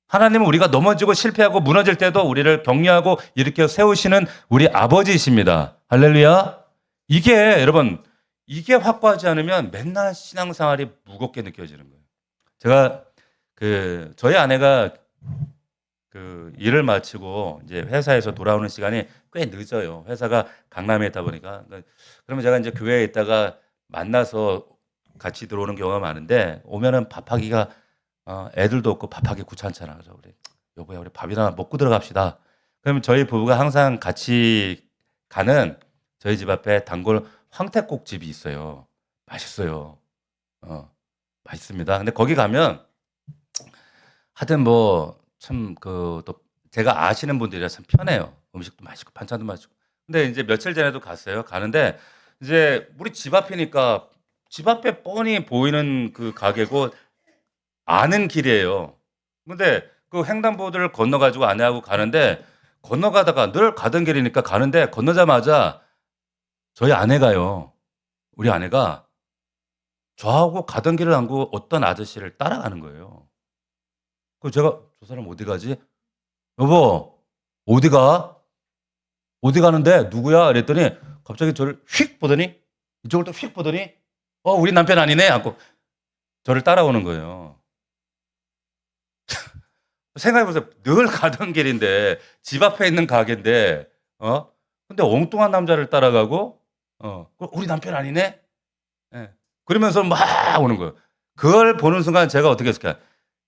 하나님은 우리가 넘어지고 실패하고 무너질 때도 우리를 격려하고 일으켜 세우시는 우리 아버지이십니다. 할렐루야. 여러분, 이게 확고하지 않으면 맨날 신앙생활이 무겁게 느껴지는 거예요. 제가 저희 아내가 일을 마치고 이제 회사에서 돌아오는 시간이 꽤 늦어요. 회사가 강남에 있다 보니까. 그러면 제가 이제 교회에 있다가 만나서 같이 들어오는 경우가 많은데 오면은 밥하기가 애들도 없고 밥하기 귀찮잖아. 그래서 여보야 우리 밥이나 먹고 들어갑시다. 그러면 저희 부부가 항상 같이 가는 저희 집 앞에 단골 황태국집이 있어요. 맛있어요. 맛있습니다. 근데 거기 가면 하여튼 참 또 제가 아시는 분들이라 참 편해요. 음식도 맛있고 반찬도 맛있고. 근데 이제 며칠 전에도 갔어요. 가는데 이제 우리 집 앞이니까 집 앞에 뻔히 보이는 그 가게고 아는 길이에요. 근데 그 횡단보도를 건너가지고 아내하고 가는데 건너가다가 늘 가던 길이니까 가는데 건너자마자 저희 아내가요. 우리 아내가 저하고 가던 길을 안고 어떤 아저씨를 따라가는 거예요. 그 제가 저 사람 어디 가지? 여보 어디 가? 어디 가는데 누구야? 그랬더니 갑자기 저를 휙 보더니 이쪽을 또 휙 보더니 우리 남편 아니네 하고 저를 따라오는 거예요. 생각해보세요. 늘 가던 길인데 집 앞에 있는 가게인데 근데 엉뚱한 남자를 따라가고 우리 남편 아니네? 네. 그러면서 막 오는 거예요. 그걸 보는 순간 제가 어떻게 했을까요?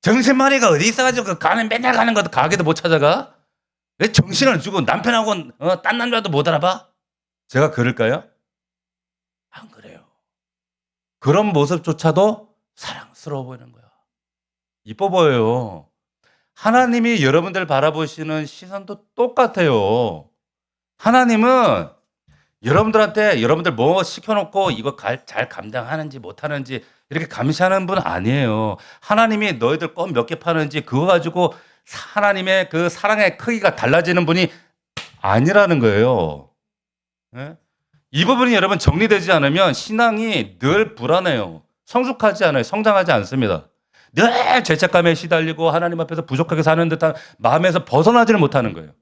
정신머리가 어디 있어가지고 맨날 가는 것도 가게도 못 찾아가? 왜 정신을 주고 남편하고 딴 남자도 못 알아봐? 제가 그럴까요? 안 그래요. 그런 모습조차도 사랑스러워 보이는 거야. 이뻐 보여요. 하나님이 여러분들 바라보시는 시선도 똑같아요. 하나님은 여러분들 뭐 시켜놓고 이거 잘 감당하는지 못하는지 이렇게 감시하는 분 아니에요. 하나님이 너희들 껌 몇 개 파는지 그거 가지고 하나님의 그 사랑의 크기가 달라지는 분이 아니라는 거예요. 네? 이 부분이 여러분 정리되지 않으면 신앙이 늘 불안해요. 성숙하지 않아요. 성장하지 않습니다. 늘 죄책감에 시달리고 하나님 앞에서 부족하게 사는 듯한 마음에서 벗어나지를 못하는 거예요.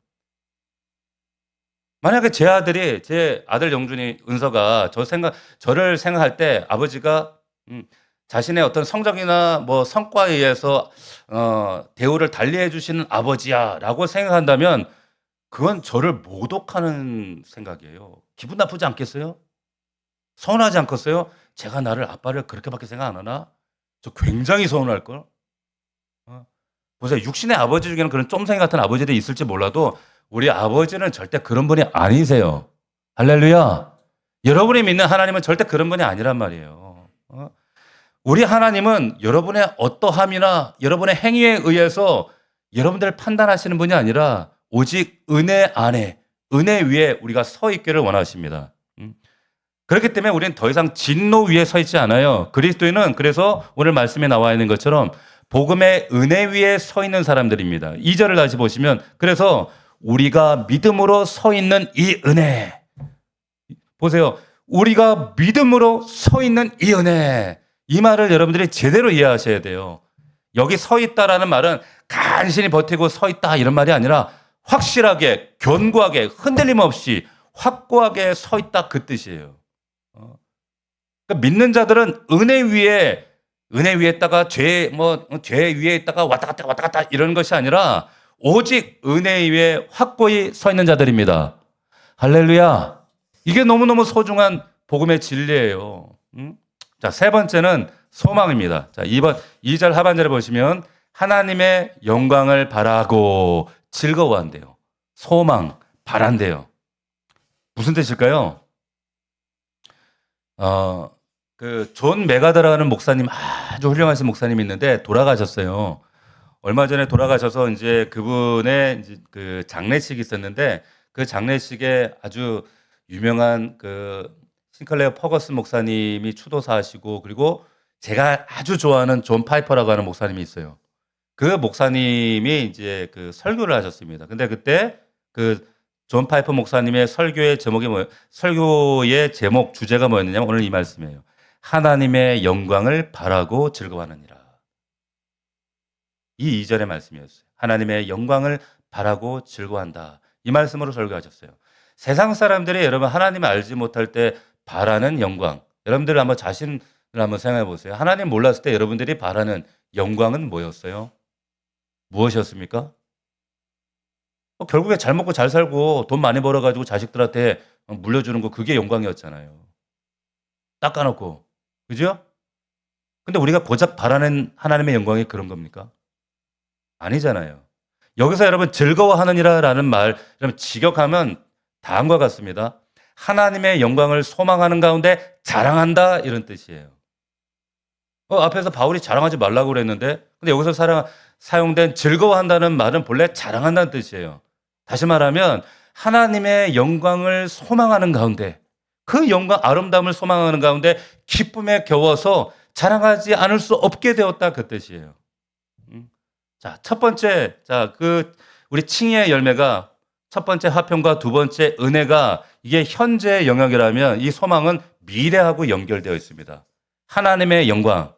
만약에 제 아들 영준이 은서가 저를 생각할 때 아버지가 자신의 어떤 성적이나 뭐 성과에 의해서 대우를 달리해 주시는 아버지야라고 생각한다면 그건 저를 모독하는 생각이에요. 기분 나쁘지 않겠어요? 서운하지 않겠어요? 제가 나를 아빠를 그렇게밖에 생각 안 하나? 저 굉장히 서운할걸? 보세요. 육신의 아버지 중에는 그런 쫌생이 같은 아버지들이 있을지 몰라도 우리 아버지는 절대 그런 분이 아니세요. 할렐루야. 여러분이 믿는 하나님은 절대 그런 분이 아니란 말이에요. 우리 하나님은 여러분의 어떠함이나 여러분의 행위에 의해서 여러분들을 판단하시는 분이 아니라 오직 은혜 안에, 은혜 위에 우리가 서 있기를 원하십니다. 그렇기 때문에 우리는 더 이상 진노 위에 서 있지 않아요. 그리스도인은 그래서 오늘 말씀에 나와 있는 것처럼 복음의 은혜 위에 서 있는 사람들입니다. 2절을 다시 보시면 그래서 우리가 믿음으로 서 있는 이 은혜. 보세요. 우리가 믿음으로 서 있는 이 은혜. 이 말을 여러분들이 제대로 이해하셔야 돼요. 여기 서 있다라는 말은 간신히 버티고 서 있다 이런 말이 아니라 확실하게, 견고하게, 흔들림 없이 확고하게 서 있다 그 뜻이에요. 그러니까 믿는 자들은 은혜 위에 있다가 죄 위에 있다가 왔다 갔다 이런 것이 아니라 오직 은혜 위에 확고히 서 있는 자들입니다. 할렐루야. 이게 너무너무 소중한 복음의 진리예요. 자, 세 번째는 소망입니다. 자, 2절 하반절에 보시면 하나님의 영광을 바라고 즐거워한대요. 소망, 바란대요. 무슨 뜻일까요? 존 메가더라는 목사님, 아주 훌륭하신 목사님이 있는데 돌아가셨어요. 얼마 전에 돌아가셔서 이제 그분의 이제 그 장례식이 있었는데 그 장례식에 아주 유명한 그 싱클레어 퍼거슨 목사님이 추도사하시고 그리고 제가 아주 좋아하는 존 파이퍼라고 하는 목사님이 있어요. 그 목사님이 이제 그 설교를 하셨습니다. 근데 그때 그 존 파이퍼 목사님의 설교의 제목 주제가 뭐였느냐면 오늘 이 말씀이에요. 하나님의 영광을 바라고 즐거워하느니라. 이 2절의 말씀이었어요. 하나님의 영광을 바라고 즐거워한다. 이 말씀으로 설교하셨어요. 세상 사람들이 여러분 하나님을 알지 못할 때 바라는 영광. 여러분들 한번 자신을 한번 생각해 보세요. 하나님 몰랐을 때 여러분들이 바라는 영광은 뭐였어요? 무엇이었습니까? 결국에 잘 먹고 잘 살고 돈 많이 벌어가지고 자식들한테 물려주는 거 그게 영광이었잖아요. 닦아놓고. 그죠? 근데 우리가 고작 바라는 하나님의 영광이 그런 겁니까? 아니잖아요. 여기서 여러분 즐거워하느니라라는 말 여러분 직역하면 다음과 같습니다. 하나님의 영광을 소망하는 가운데 자랑한다 이런 뜻이에요. 앞에서 바울이 자랑하지 말라고 그랬는데 근데 여기서 사용된 즐거워한다는 말은 본래 자랑한다는 뜻이에요. 다시 말하면 하나님의 영광을 소망하는 가운데 그 영광 아름다움을 소망하는 가운데 기쁨에 겨워서 자랑하지 않을 수 없게 되었다 그 뜻이에요. 자, 첫 번째 우리 칭의의 열매가 첫 번째 화평과 두 번째 은혜가 이게 현재의 영역이라면 이 소망은 미래하고 연결되어 있습니다. 하나님의 영광.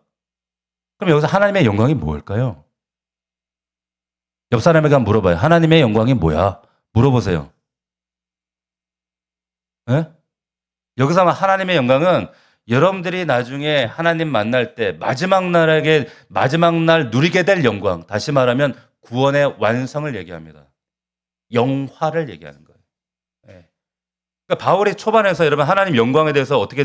그럼 여기서 하나님의 영광이 뭘까요? 옆 사람에게 한번 물어봐요. 하나님의 영광이 뭐야? 물어보세요. 네? 여기서 아마 하나님의 영광은 여러분들이 나중에 하나님 만날 때 마지막 날 누리게 될 영광. 다시 말하면 구원의 완성을 얘기합니다. 영화를 얘기하는 거예요. 네. 그러니까 바울이 초반에서 여러분 하나님 영광에 대해서 어떻게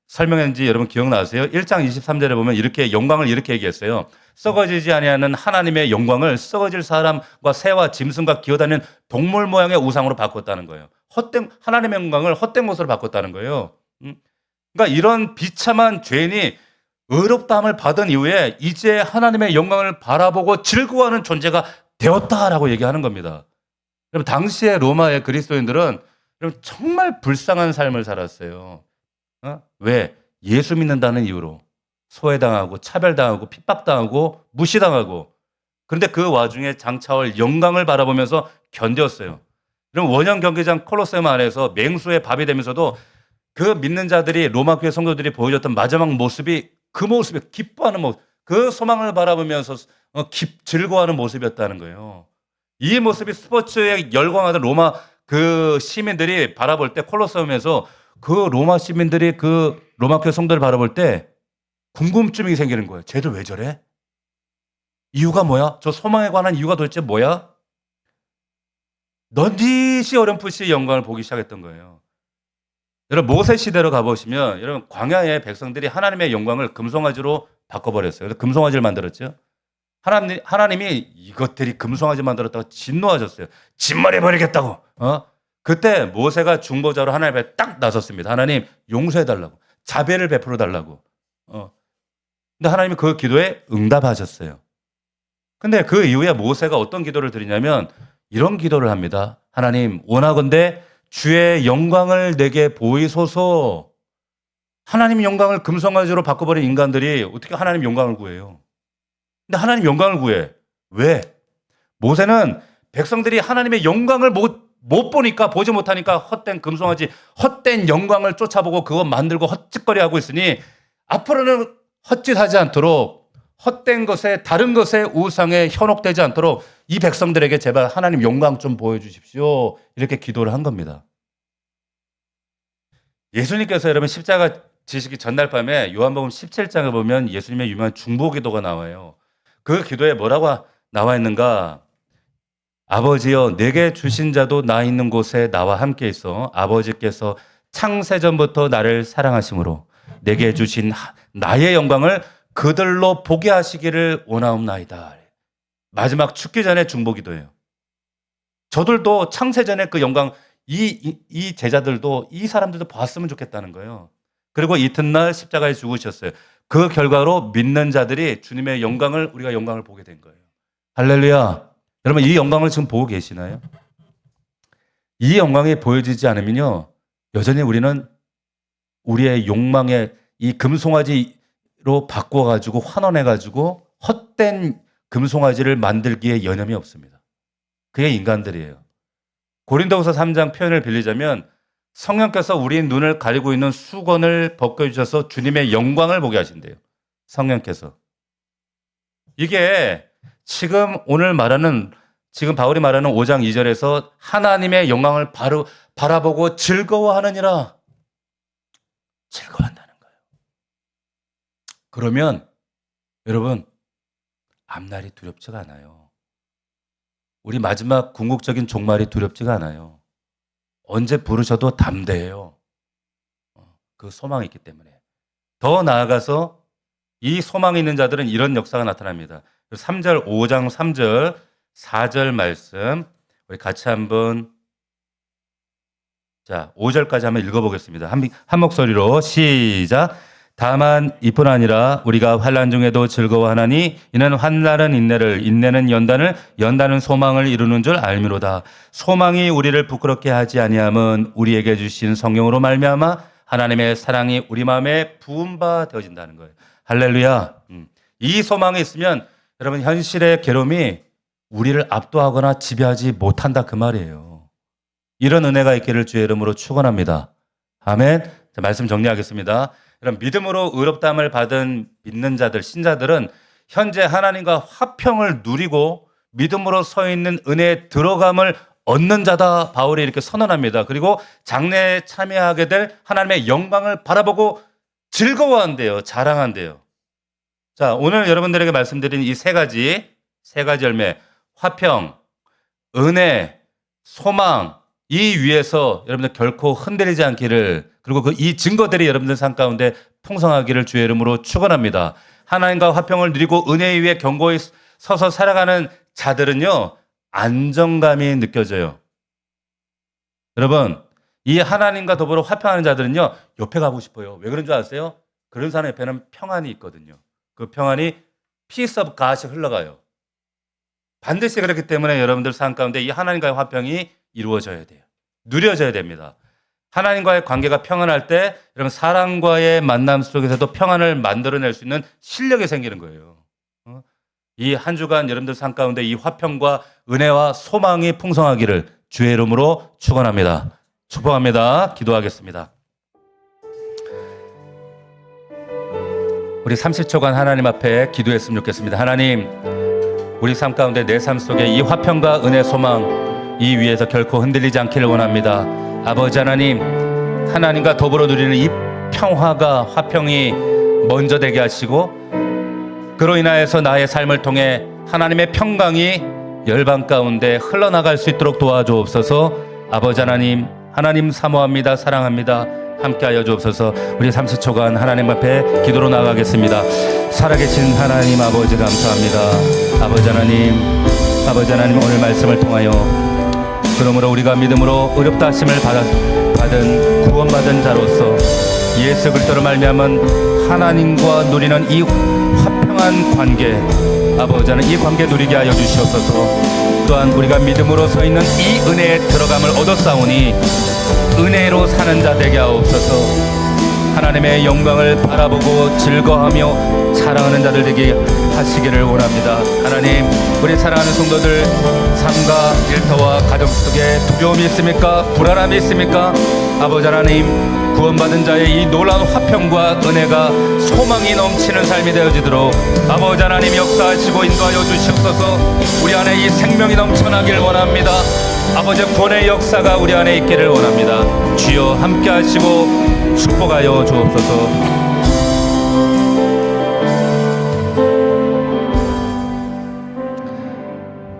설명했는지 여러분 기억나세요? 1장 23절에 보면 이렇게 영광을 이렇게 얘기했어요. 썩어지지 아니하는 하나님의 영광을 썩어질 사람과 새와 짐승과 기어다니는 동물 모양의 우상으로 바꿨다는 거예요. 하나님의 영광을 헛된 것으로 바꿨다는 거예요. 그러니까 이런 비참한 죄인이 의롭다함을 받은 이후에 이제 하나님의 영광을 바라보고 즐거워하는 존재가 되었다라고 얘기하는 겁니다. 여러분 당시의 로마의 그리스도인들은 여러분 정말 불쌍한 삶을 살았어요. 왜? 예수 믿는다는 이유로 소외당하고 차별당하고 핍박당하고 무시당하고 그런데 그 와중에 장차올 영광을 바라보면서 견뎠어요. 그럼 원형 경기장 콜로세움 안에서 맹수의 밥이 되면서도 그 믿는 자들이 로마 교회 성도들이 보여줬던 마지막 모습이 그 모습이 기뻐하는 모습 그 소망을 바라보면서 즐거워하는 모습이었다는 거예요. 이 모습이 스포츠에 열광하던 로마 그 시민들이 바라볼 때 콜로세움에서 그 로마 시민들이 그 로마 교회 성도를 바라볼 때 궁금증이 생기는 거예요. 쟤들 왜 저래? 이유가 뭐야? 저 소망에 관한 이유가 도대체 뭐야? 넌지시 어렴풋이 영광을 보기 시작했던 거예요. 여러분 모세 시대로 가보시면 여러분 광야의 백성들이 하나님의 영광을 금송아지로 바꿔버렸어요. 그래서 금송아지를 만들었죠. 하나님이 이것들이 금송아지 만들었다고 진노하셨어요. 진멸해버리겠다고. 그때 모세가 중보자로 하나님 앞에 딱 나섰습니다. 하나님 용서해달라고. 자비를 베풀어달라고. 근데 하나님이 그 기도에 응답하셨어요. 근데 그 이후에 모세가 어떤 기도를 드리냐면 이런 기도를 합니다. 하나님 원하건대 주의 영광을 내게 보이소서. 하나님 영광을 금송아지로 바꿔버린 인간들이 어떻게 하나님 영광을 구해요? 근데 하나님 영광을 구해. 왜? 모세는 백성들이 하나님의 영광을 못 보니까, 보지 못하니까 헛된 금송아지, 헛된 영광을 쫓아보고 그거 만들고 헛짓거리 하고 있으니 앞으로는 헛짓하지 않도록 헛된 것에, 다른 것에 우상에 현혹되지 않도록 이 백성들에게 제발 하나님 영광 좀 보여주십시오. 이렇게 기도를 한 겁니다. 예수님께서 여러분 십자가 지시기 전날 밤에 요한복음 17장을 보면 예수님의 유명한 중보기도가 나와요. 그 기도에 뭐라고 나와 있는가? 아버지여 내게 주신 자도 나 있는 곳에 나와 함께 있어 아버지께서 창세전부터 나를 사랑하심으로 내게 주신 나의 영광을 그들로 보게 하시기를 원하옵나이다. 마지막 죽기 전에 중보기도예요. 저들도 창세전에 그 영광 이 제자들도 이 사람들도 봤으면 좋겠다는 거예요. 그리고 이튿날 십자가에 죽으셨어요. 그 결과로 믿는 자들이 주님의 영광을 우리가 영광을 보게 된 거예요. 할렐루야. 여러분 이 영광을 지금 보고 계시나요? 이 영광이 보여지지 않으면요. 여전히 우리는 우리의 욕망에 이 금송아지로 바꿔가지고 환원해가지고 헛된 금송아지를 만들기에 여념이 없습니다. 그게 인간들이에요. 고린도후서 3장 표현을 빌리자면 성령께서 우리 눈을 가리고 있는 수건을 벗겨주셔서 주님의 영광을 보게 하신대요. 성령께서. 이게 지금 오늘 말하는 지금 바울이 말하는 5장 2절에서 하나님의 영광을 바라보고 즐거워하느니라. 즐거워한다는 거예요. 그러면 여러분 앞날이 두렵지가 않아요. 우리 마지막 궁극적인 종말이 두렵지가 않아요. 언제 부르셔도 담대해요. 그 소망이 있기 때문에. 더 나아가서 이 소망이 있는 자들은 이런 역사가 나타납니다. 3절, 5장 3절, 4절 말씀 우리 같이 한번 5절까지 한번 읽어보겠습니다. 한 목소리로 시작. 다만 이뿐 아니라 우리가 환난 중에도 즐거워하나니 이는 환난은 인내를, 인내는 연단을, 연단은 소망을 이루는 줄 알미로다. 소망이 우리를 부끄럽게 하지 아니함은 우리에게 주신 성령으로 말미암아 하나님의 사랑이 우리 마음에 부은 바 되어진다는 거예요. 할렐루야. 이 소망이 있으면 여러분 현실의 괴로움이 우리를 압도하거나 지배하지 못한다 그 말이에요. 이런 은혜가 있기를 주의 이름으로 축원합니다. 아멘. 자, 말씀 정리하겠습니다. 이런 믿음으로 의롭다함을 받은 믿는 자들, 신자들은 현재 하나님과 화평을 누리고 믿음으로 서 있는 은혜에 들어감을 얻는 자다. 바울이 이렇게 선언합니다. 그리고 장래에 참여하게 될 하나님의 영광을 바라보고 즐거워한대요. 자랑한대요. 자, 오늘 여러분들에게 말씀드린 이 세 가지 열매, 화평, 은혜, 소망, 이 위에서 여러분들 결코 흔들리지 않기를, 그리고 이 증거들이 여러분들 삶 가운데 풍성하기를 주의 이름으로 축원합니다. 하나님과 화평을 누리고 은혜 위에 견고히 서서 살아가는 자들은요, 안정감이 느껴져요. 여러분, 이 하나님과 더불어 화평하는 자들은요, 옆에 가고 싶어요. 왜 그런 줄 아세요? 그런 사람 옆에는 평안이 있거든요. 그 평안이 peace of God이 흘러가요. 반드시 그렇기 때문에 여러분들 삶 가운데 이 하나님과의 화평이 이루어져야 돼요. 누려져야 됩니다. 하나님과의 관계가 평안할 때 여러분 사람과의 만남 속에서도 평안을 만들어낼 수 있는 실력이 생기는 거예요. 이 한 주간 여러분들 삶 가운데 이 화평과 은혜와 소망이 풍성하기를 주의 이름으로 축원합니다. 축복합니다. 기도하겠습니다. 우리 30초간 하나님 앞에 기도했으면 좋겠습니다. 하나님, 우리 삶 가운데 내 삶 속에 이 화평과 은혜, 소망 이 위에서 결코 흔들리지 않기를 원합니다. 아버지 하나님, 하나님과 더불어 누리는 이 평화가 화평이 먼저 되게 하시고 그로 인하여서 나의 삶을 통해 하나님의 평강이 열방 가운데 흘러나갈 수 있도록 도와주옵소서. 아버지 하나님, 하나님 사모합니다. 사랑합니다. 함께하여 주옵소서. 우리 30초간 하나님 앞에 기도로 나가겠습니다. 살아계신 하나님 아버지 감사합니다. 아버지 하나님 오늘 말씀을 통하여 그러므로 우리가 믿음으로 의롭다 하심을 받은 구원받은 자로서 예수 그리스도로 말미암은 하나님과 누리는 이 화평한 관계, 아버지 하나님 이 관계 누리게 하여 주시옵소서. 또한 우리가 믿음으로 서 있는 이 은혜에 들어감을 얻었사오니 은혜로 사는 자 되게 하옵소서. 하나님의 영광을 바라보고 즐거워하며 사랑하는 자들 되게 하시기를 원합니다. 하나님, 우리 사랑하는 성도들 삶과 일터와 가정 속에 두려움이 있습니까? 불안함이 있습니까? 아버지 하나님, 구원받은 자의 이 놀라운 화평과 은혜가 소망이 넘치는 삶이 되어지도록 아버지 하나님 역사하시고 인도하여 주시옵소서. 우리 안에 이 생명이 넘쳐나길 원합니다. 아버지 구원의 역사가 우리 안에 있기를 원합니다. 주여 함께 하시고 축복하여 주옵소서.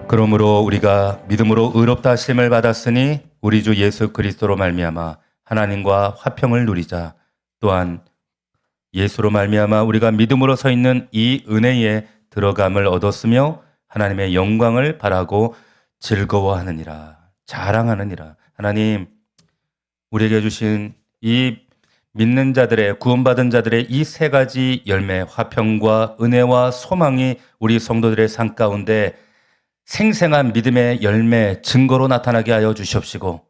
그러므로 우리가 믿음으로 의롭다 하심을 받았으니 우리 주 예수 그리스도로 말미암아 하나님과 화평을 누리자. 또한 예수로 말미암아 우리가 믿음으로 서 있는 이 은혜에 들어감을 얻었으며 하나님의 영광을 바라고 즐거워하느니라, 자랑하느니라. 하나님, 우리에게 주신 이 믿는 자들의, 구원받은 자들의 이 세 가지 열매, 화평과 은혜와 소망이 우리 성도들의 삶 가운데 생생한 믿음의 열매, 증거로 나타나게 하여 주시옵시고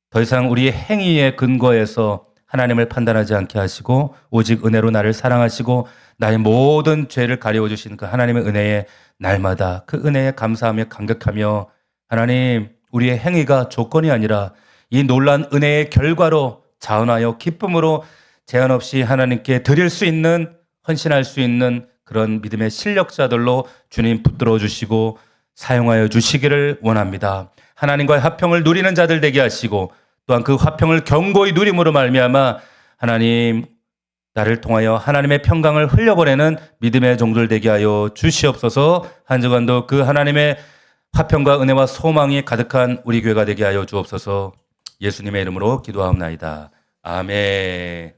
더 이상 우리의 행위에 근거해서 하나님을 판단하지 않게 하시고 오직 은혜로 나를 사랑하시고 나의 모든 죄를 가리워 주시는 그 하나님의 은혜에 날마다 그 은혜에 감사하며 감격하며 하나님, 우리의 행위가 조건이 아니라 이 놀란 은혜의 결과로 자원하여 기쁨으로 제한 없이 하나님께 드릴 수 있는, 헌신할 수 있는 그런 믿음의 실력자들로 주님 붙들어 주시고 사용하여 주시기를 원합니다. 하나님과의 화평을 누리는 자들 되게 하시고 또한 그 화평을 견고히 누림으로 말미암아 하나님, 나를 통하여 하나님의 평강을 흘려보내는 믿음의 종들 되게 하여 주시옵소서. 한 주간도 그 하나님의 화평과 은혜와 소망이 가득한 우리 교회가 되게 하여 주옵소서. 예수님의 이름으로 기도하옵나이다. 아멘.